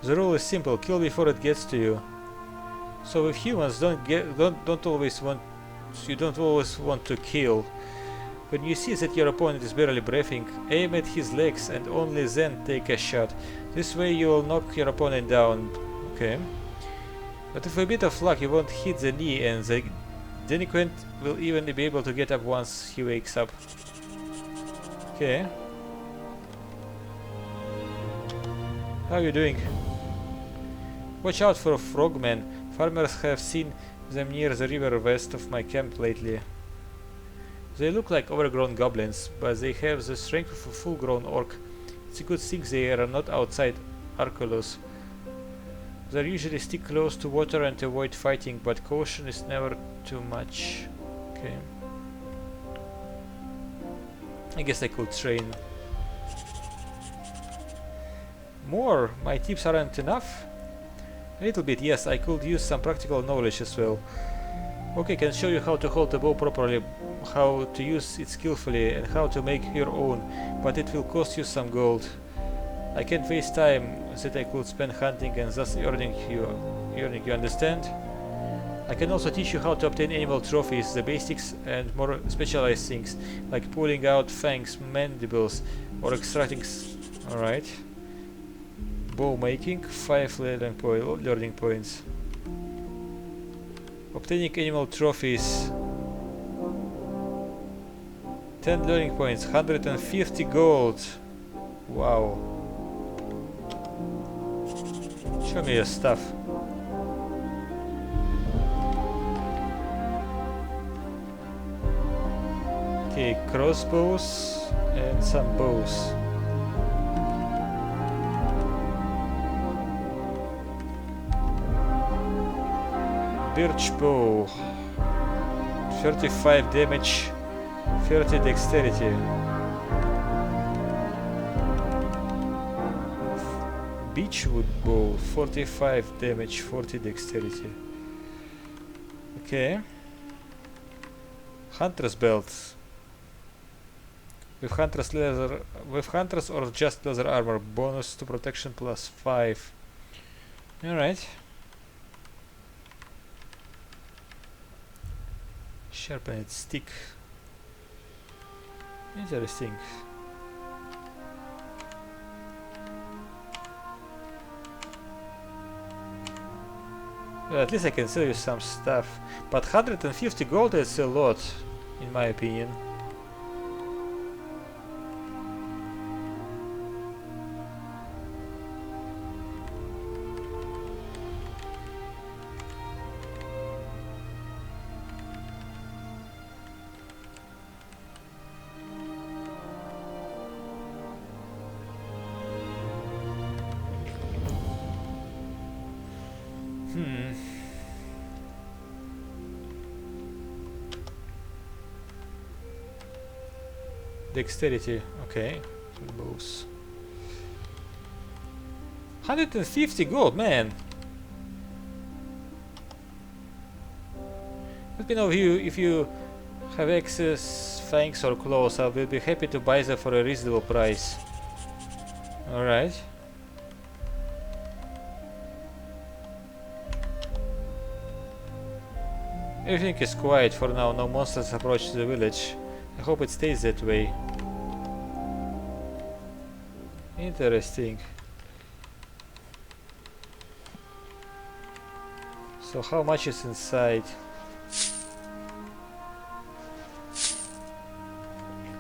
The rule is simple: kill before it gets to you. So with humans, don't always want to kill. When you see that your opponent is barely breathing, aim at his legs and only then take a shot. This way you will knock your opponent down. Okay. But with a bit of luck you won't hit the knee and the delinquent will even be able to get up once he wakes up. Okay. How are you doing? Watch out for frogmen. Farmers have seen them near the river west of my camp lately. They look like overgrown goblins, but they have the strength of a full-grown orc. It's a good thing they are not outside Archolos. They usually stick close to water and avoid fighting, but caution is never too much. Okay. I guess I could train. More? My tips aren't enough? A little bit, yes. I could use some practical knowledge as well. Okay, can show you how to hold the bow properly, how to use it skillfully, and how to make your own, but it will cost you some gold. I can't waste time that I could spend hunting and thus earning, you understand? I can also teach you how to obtain animal trophies, the basics and more specialized things, like pulling out fangs, mandibles, or extracting alright. Bow making, 5 learning points. Obtaining animal trophies, 10 learning points, 150 gold. Wow. Show me your stuff. Okay, crossbows and some bows. Birch bow, 35 damage, 30 dexterity. Beechwood bow, 45 damage, 40 dexterity. Okay. Hunter's belt. With hunters or just leather armor, bonus to protection +5. Alright. Sharpened stick. Interesting. Well, at least I can sell you some stuff. But 150 gold is a lot, in my opinion. Dexterity, okay. Bows. 150 gold, man. Let me know if you have excess fangs or claws. I will be happy to buy them for a reasonable price. Alright. Everything is quiet for now, no monsters approach the village. I hope it stays that way. Interesting. So how much is inside?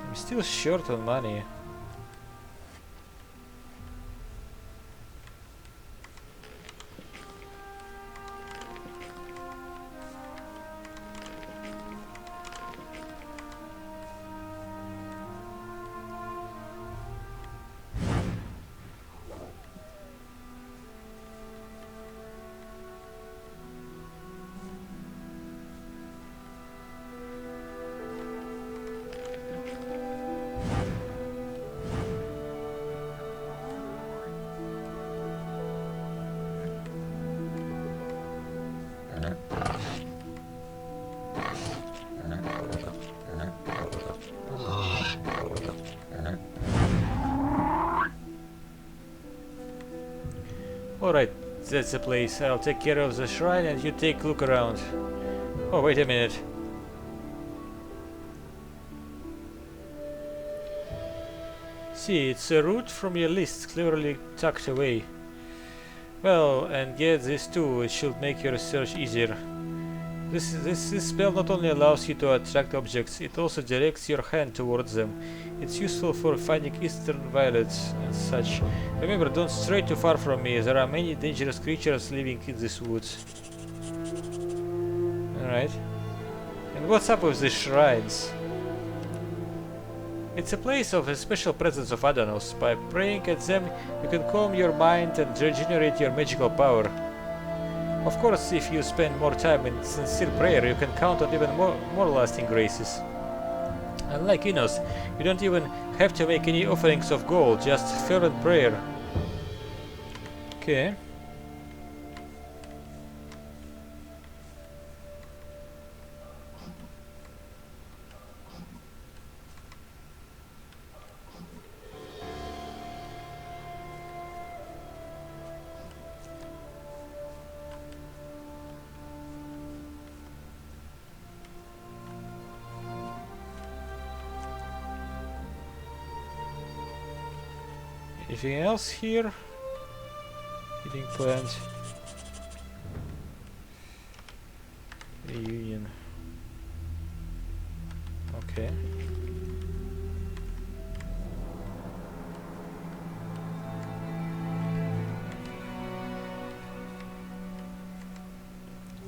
I'm still short on money. Alright, that's the place. I'll take care of the shrine and you take a look around. Oh, wait a minute. See, it's a route from your list, cleverly tucked away. Well, and get this too, it should make your search easier. This spell not only allows you to attract objects, it also directs your hand towards them. It's useful for finding eastern violets and such. Remember, don't stray too far from me, there are many dangerous creatures living in these woods. Alright. And what's up with these shrines? It's a place of a special presence of Adanos. By praying at them, you can calm your mind and regenerate your magical power. Of course, if you spend more time in sincere prayer, you can count on even more lasting graces. Unlike Innos, you don't even have to make any offerings of gold, just fervent prayer. Okay. Anything else here? Heating plant. Reunion. Okay.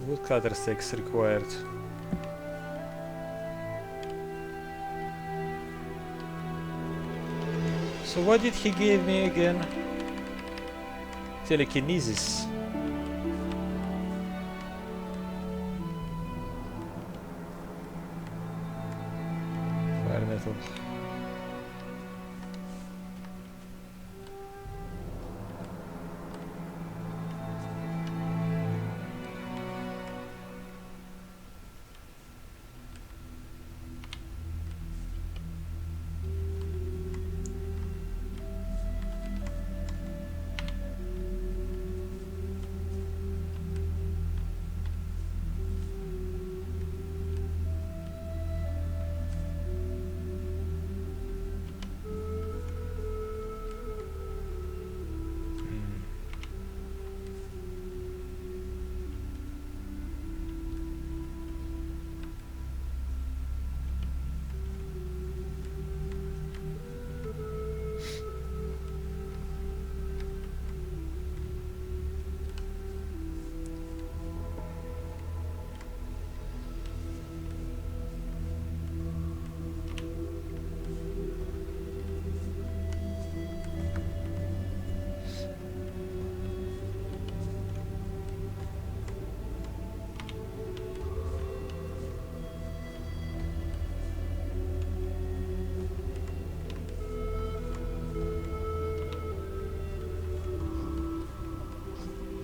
Woodcutter stakes required. So what did he give me again? Telekinesis. Fire metal.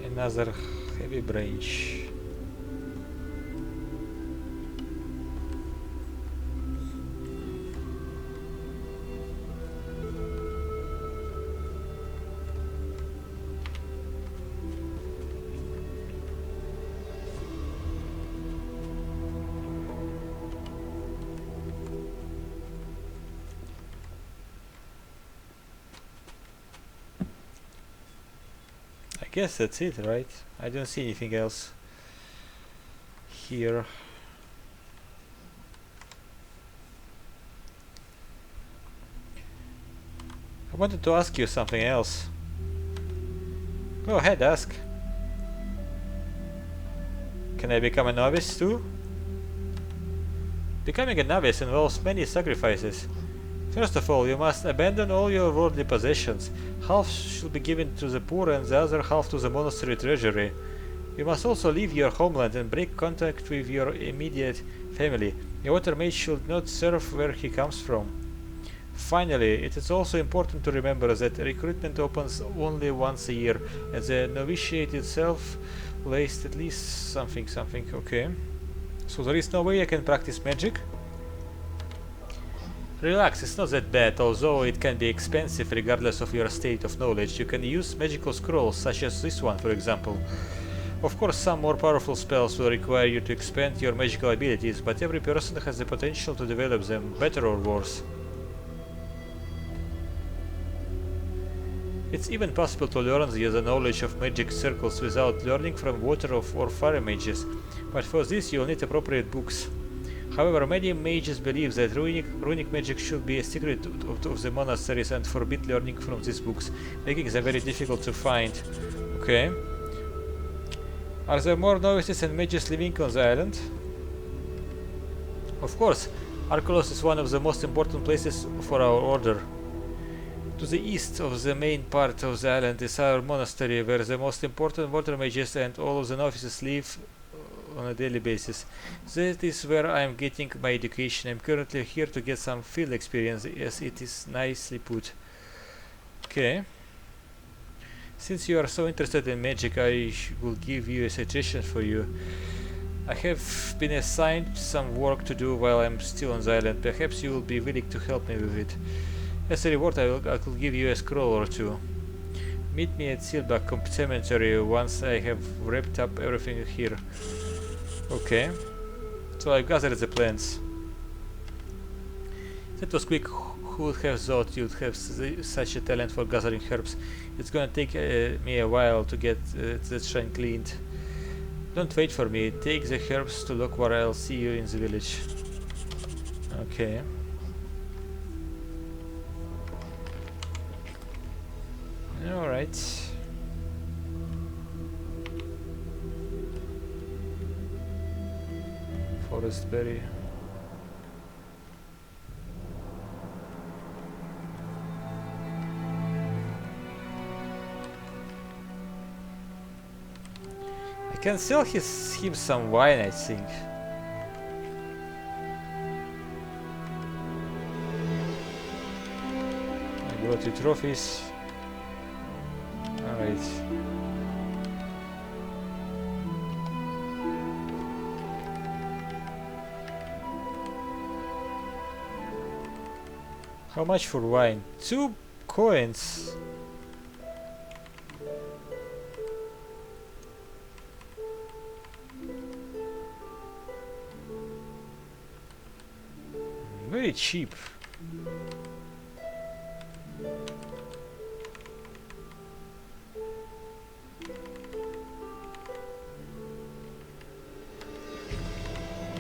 Another heavy branch. I guess that's it, right? I don't see anything else here. I wanted to ask you something else. Go ahead, ask. Can I become a novice too? Becoming a novice involves many sacrifices. First of all, you must abandon all your worldly possessions. Half should be given to the poor and the other half to the monastery treasury. You must also leave your homeland and break contact with your immediate family. A water mage should not serve where he comes from. Finally, it is also important to remember that recruitment opens only once a year, and the novitiate itself lasts at least something. Okay. So there is no way I can practice magic? Relax, it's not that bad, although it can be expensive regardless of your state of knowledge. You can use magical scrolls, such as this one, for example. Of course, some more powerful spells will require you to expand your magical abilities, but every person has the potential to develop them, better or worse. It's even possible to learn the knowledge of magic circles without learning from water or fire mages, but for this you'll need appropriate books. However, many mages believe that runic magic should be a secret of the monasteries and forbid learning from these books, making them very difficult to find. Okay. Are there more novices and mages living on the island? Of course, Archolos is one of the most important places for our order. To the east of the main part of the island is our monastery, where the most important water mages and all of the novices live on a daily basis. That is where I am getting my education. I am currently here to get some field experience, as it is nicely put. Okay. Since you are so interested in magic, I will give you a suggestion for you. I have been assigned some work to do while I am still on the island. Perhaps you will be willing to help me with it. As a reward, I could give you a scroll or two. Meet me at Sealback Cemetery once I have wrapped up everything here. Okay. So I gathered the plants. That was quick. Who would have thought you'd have such a talent for gathering herbs? It's gonna take me a while to get that shrine cleaned. Don't wait for me. Take the herbs to Lokwar. I'll see you in the village. Okay. Alright. Forest berry. I can sell him some wine, I think. I go to trophies. Alright. How much for wine? 2 coins. Very cheap.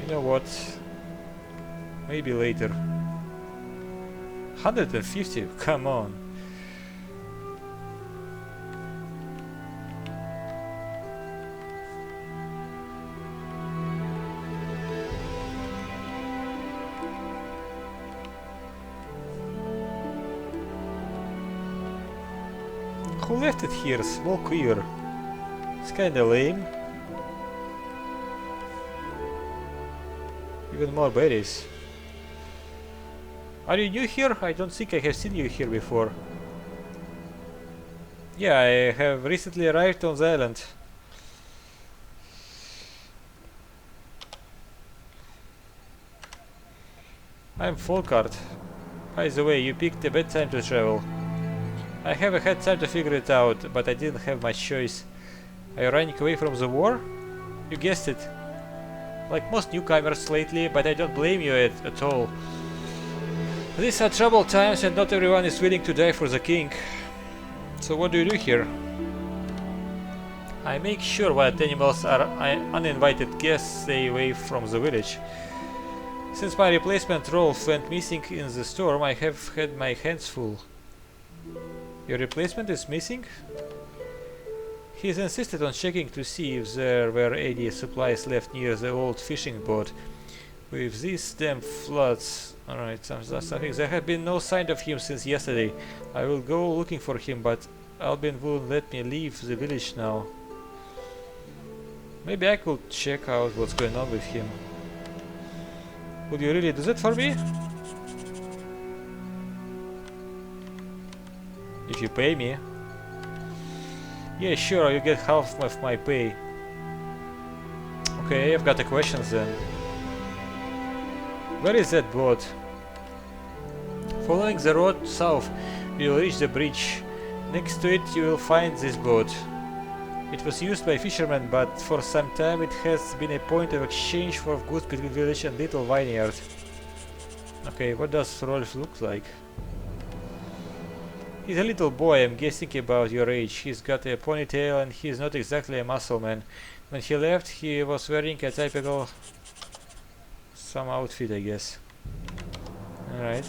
You know what? Maybe later. 150? Come on. Who left it here? Small queer. It's kinda lame. Even more berries. Are you new here? I don't think I have seen you here before. Yeah, I have recently arrived on the island. I'm Folkart. By the way, you picked a bad time to travel. I haven't had time to figure it out, but I didn't have much choice. Are you running away from the war? You guessed it. Like most newcomers lately, but I don't blame you at all. These are troubled times and not everyone is willing to die for the king. So what do you do here? I make sure wild animals are uninvited guests stay away from the village. Since my replacement Rolf went missing in the storm, I have had my hands full. Your replacement is missing? He's insisted on checking to see if there were any supplies left near the old fishing boat. With these damn floods... Alright, something. There have been no sign of him since yesterday. I will go looking for him, but Albin won't let me leave the village now. Maybe I could check out what's going on with him. Would you really do that for me? If you pay me. Yeah, sure, you get half of my pay. Okay, I've got the questions then. Where is that boat? Following the road south, you will reach the bridge. Next to it you will find this boat. It was used by fishermen, but for some time it has been a point of exchange for goods between village and little vineyard. Okay, what does Rolf look like? He's a little boy, I'm guessing about your age. He's got a ponytail and he's not exactly a muscle man. When he left, he was wearing a typical... some outfit, I guess. Alright.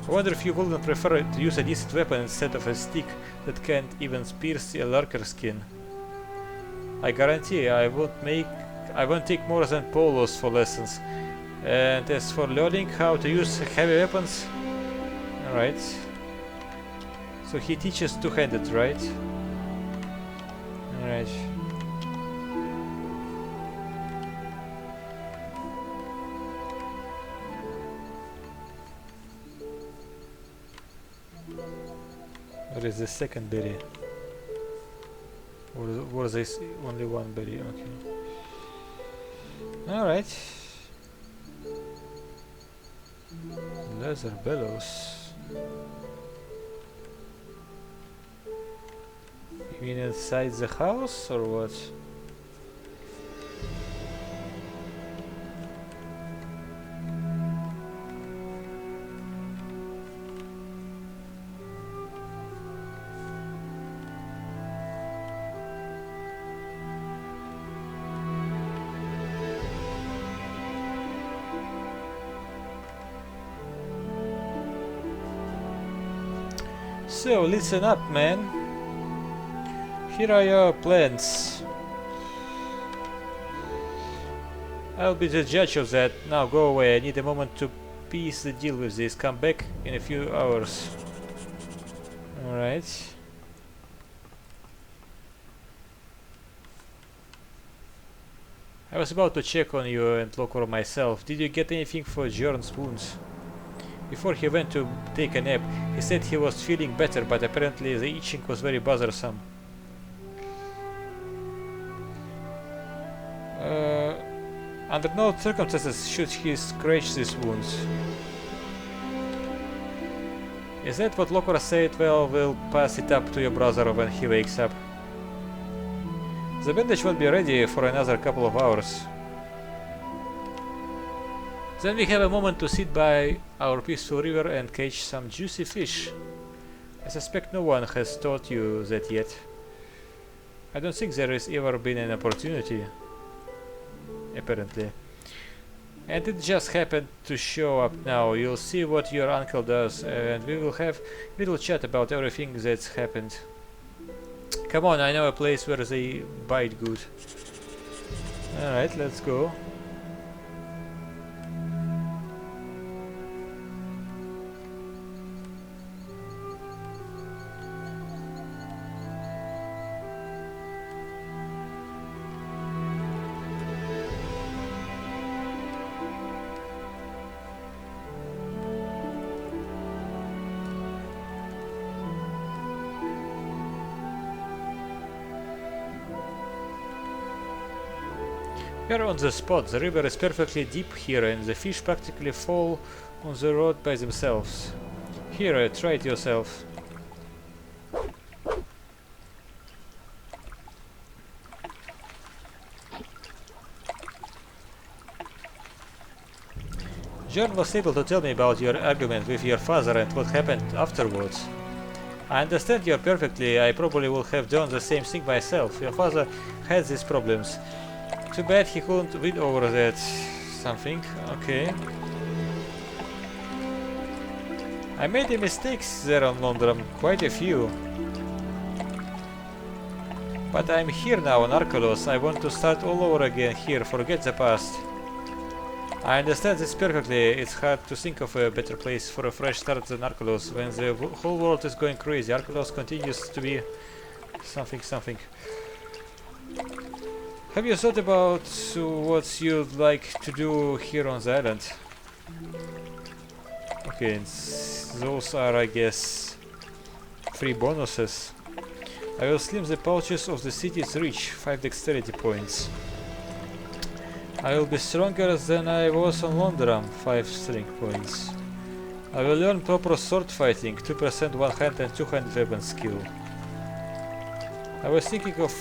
I wonder if you wouldn't prefer to use a decent weapon instead of a stick that can't even pierce a lurker skin. I guarantee I won't take more than polos for lessons. And as for learning how to use heavy weapons... Alright. So he teaches two-handed, right? Alright. What is the second berry? Or was this only one berry? Okay. Alright. Leather bellows. You mean inside the house or what? So, listen up, man. Here are your plans. I'll be the judge of that. Now go away. I need a moment to piece the deal with this. Come back in a few hours. Alright. I was about to check on you and look for myself. Did you get anything for Jorn's wounds? Before he went to take a nap, he said he was feeling better, but apparently the itching was very bothersome. Under no circumstances should he scratch these wounds. Is that what Lokora said? Well, we'll pass it up to your brother when he wakes up. The bandage won't be ready for another couple of hours. Then we have a moment to sit by our peaceful river and catch some juicy fish. I suspect no one has taught you that yet. I don't think there has ever been an opportunity. Apparently. And it just happened to show up now. You'll see what your uncle does, and we will have a little chat about everything that's happened. Come on, I know a place where they bite good. Alright, let's go. We're on the spot. The river is perfectly deep here and the fish practically fall on the road by themselves. Here, try it yourself. John was able to tell me about your argument with your father and what happened afterwards. I understand you perfectly. I probably would have done the same thing myself. Your father had these problems. Too bad he couldn't win over that something. Okay. I made a mistakes there on London, quite a few. But I'm here now on Archolos. I want to start all over again here, forget the past. I understand this perfectly. It's hard to think of a better place for a fresh start than Archolos. When the whole world is going crazy, Archolos continues to be something. Have you thought about what you'd like to do here on the island? Okay, those are, I guess, free bonuses. I will slim the pouches of the city's reach, 5 dexterity points. I will be stronger than I was on Londram, 5 strength points. I will learn proper sword fighting, 2% one-hand and two-hand weapon skill. I was thinking of